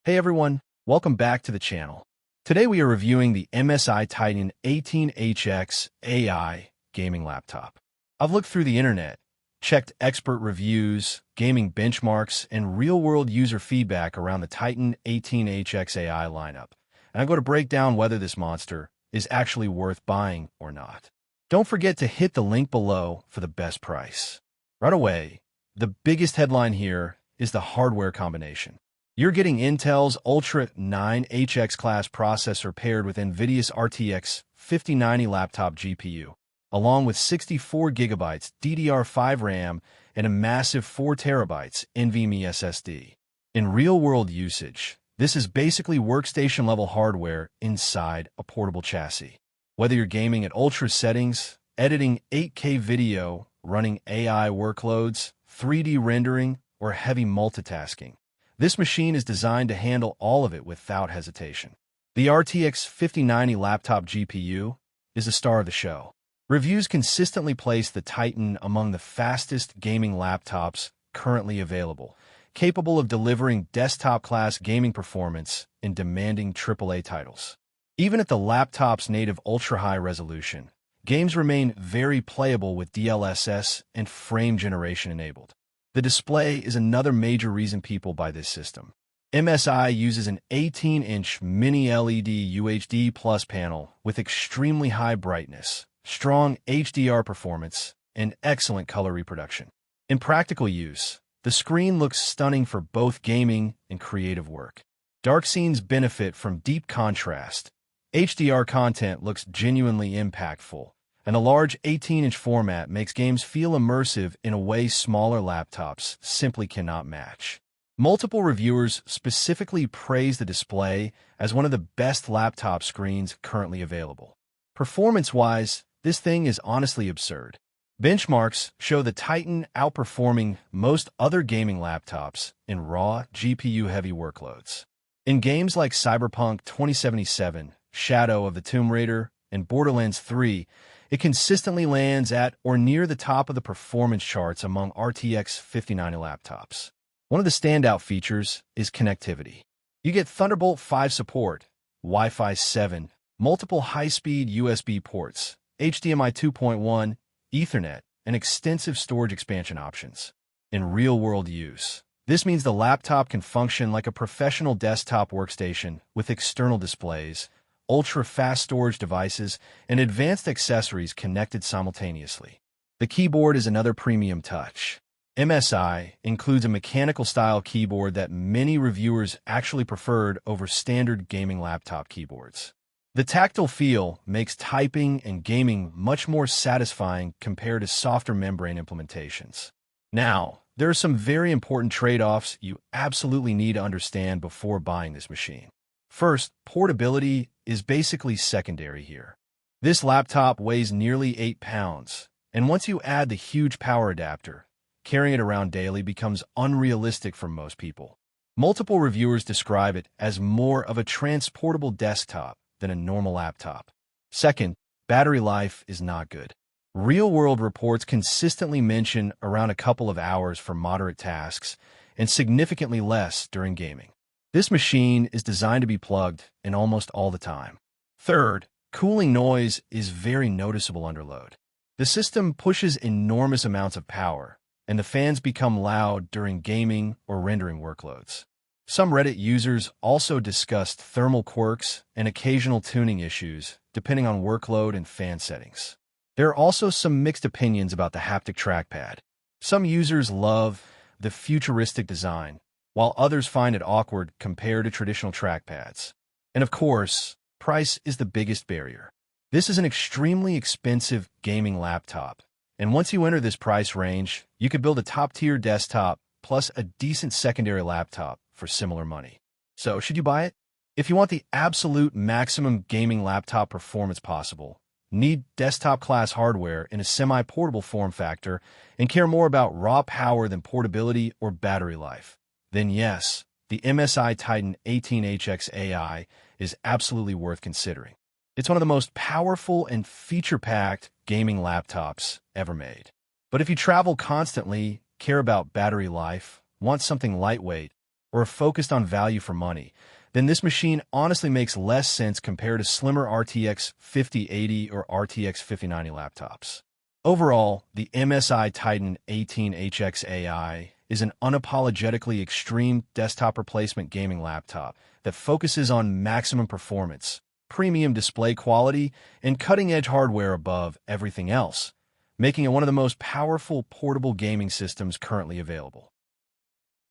Hey everyone, welcome back to the channel. Today we are reviewing the MSI Titan 18HX AI gaming laptop. I've looked through the internet, checked expert reviews, gaming benchmarks, and real-world user feedback around the Titan 18HX AI lineup, and I'm going to break down whether this monster is actually worth buying or not. Don't forget to hit the link below for the best price. Right away, the biggest headline here is the hardware combination. You're getting Intel's Ultra 290HX class processor paired with NVIDIA's RTX 5090 laptop GPU, along with 64GB DDR5 RAM and a massive 4TB NVMe SSD. In real-world usage, this is basically workstation-level hardware inside a portable chassis. Whether you're gaming at ultra settings, editing 8K video, running AI workloads, 3D rendering, or heavy multitasking, this machine is designed to handle all of it without hesitation. The RTX 5090 laptop GPU is the star of the show. Reviews consistently place the Titan among the fastest gaming laptops currently available, capable of delivering desktop-class gaming performance in demanding AAA titles. Even at the laptop's native ultra-high resolution, games remain very playable with DLSS and frame generation enabled. The display is another major reason people buy this system. MSI uses an 18-inch mini-LED UHD Plus panel with extremely high brightness, strong HDR performance, and excellent color reproduction. In practical use, the screen looks stunning for both gaming and creative work. Dark scenes benefit from deep contrast. HDR content looks genuinely impactful, and the large 18-inch format makes games feel immersive in a way smaller laptops simply cannot match. Multiple reviewers specifically praise the display as one of the best laptop screens currently available. Performance-wise, this thing is honestly absurd. Benchmarks show the Titan outperforming most other gaming laptops in raw, GPU-heavy workloads. In games like Cyberpunk 2077, Shadow of the Tomb Raider, and Borderlands 3, it consistently lands at or near the top of the performance charts among RTX 5090 laptops. One of the standout features is connectivity. You get Thunderbolt 5 support, Wi-Fi 7, multiple high-speed USB ports, HDMI 2.1, Ethernet, and extensive storage expansion options. In real-world use, this means the laptop can function like a professional desktop workstation with external displays, ultra-fast storage devices, and advanced accessories connected simultaneously. The keyboard is another premium touch. MSI includes a mechanical-style keyboard that many reviewers actually preferred over standard gaming laptop keyboards. The tactile feel makes typing and gaming much more satisfying compared to softer membrane implementations. Now, there are some very important trade-offs you absolutely need to understand before buying this machine. First, portability is basically secondary here. This laptop weighs nearly 8 pounds, and once you add the huge power adapter, carrying it around daily becomes unrealistic for most people. Multiple reviewers describe it as more of a transportable desktop than a normal laptop. Second, battery life is not good. Real-world reports consistently mention around a couple of hours for moderate tasks and significantly less during gaming. This machine is designed to be plugged in almost all the time. Third, cooling noise is very noticeable under load. The system pushes enormous amounts of power, and the fans become loud during gaming or rendering workloads. Some Reddit users also discussed thermal quirks and occasional tuning issues, depending on workload and fan settings. There are also some mixed opinions about the haptic trackpad. Some users love the futuristic design, while others find it awkward compared to traditional trackpads. And of course, price is the biggest barrier. This is an extremely expensive gaming laptop, and once you enter this price range, you could build a top-tier desktop plus a decent secondary laptop for similar money. So, should you buy it? If you want the absolute maximum gaming laptop performance possible, need desktop-class hardware in a semi-portable form factor, and care more about raw power than portability or battery life, then yes, the MSI Titan 18HX AI is absolutely worth considering. It's one of the most powerful and feature-packed gaming laptops ever made. But if you travel constantly, care about battery life, want something lightweight, or are focused on value for money, then this machine honestly makes less sense compared to slimmer RTX 5080 or RTX 5090 laptops. Overall, the MSI Titan 18HX AI is an unapologetically extreme desktop replacement gaming laptop that focuses on maximum performance, premium display quality, and cutting-edge hardware above everything else, making it one of the most powerful portable gaming systems currently available.